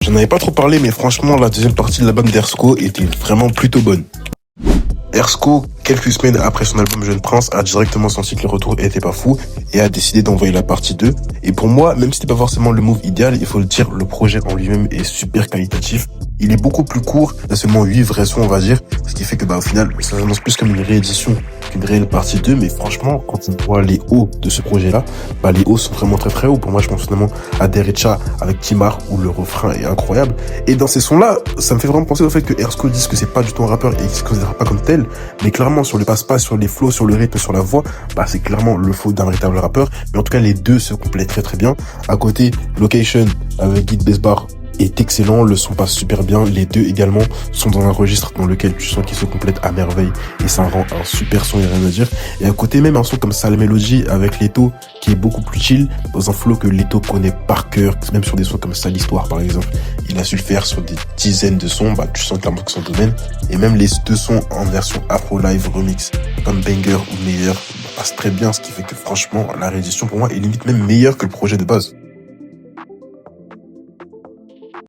J'en avais pas trop parlé, mais franchement, la deuxième partie de l'album d'Ersco était vraiment plutôt bonne. Ersco, quelques semaines après son album Jeune Prince, a directement senti que le retour était pas fou et a décidé d'envoyer la partie 2. Et pour moi, même si c'était pas forcément le move idéal, il faut le dire, le projet en lui-même est super qualitatif. Il est beaucoup plus court, il y a seulement 8 vrais sons, on va dire, ce qui fait que au final, ça s'annonce plus comme une réédition qu'une réelle partie 2, mais franchement, quand on voit les hauts de ce projet-là, les hauts sont vraiment très très hauts. Pour moi, je pense notamment à Derecha avec Timar, où le refrain est incroyable. Et dans ces sons-là, ça me fait vraiment penser au fait que Ersco dise que c'est pas du tout un rappeur et qu'il se considère pas comme tel, mais clairement, sur le passe-passe, sur les flows, sur le rythme, sur la voix, c'est clairement le flow d'un véritable rappeur. Mais en tout cas, les deux se complètent très très bien. À côté, Location avec Guide Besbar est excellent, le son passe super bien, les deux également sont dans un registre dans lequel tu sens qu'ils se complètent à merveille et ça rend un super son, et rien à dire. Et à côté même un son comme Sale Melody avec Leto qui est beaucoup plus chill, dans un flow que Leto connaît par cœur, même sur des sons comme Sale Histoire par exemple, il a su le faire sur des dizaines de sons, tu sens clairement que son domaine, et même les deux sons en version Afro Live Remix comme Banger ou Meilleur passent très bien, ce qui fait que franchement la réédition pour moi est limite même meilleure que le projet de base.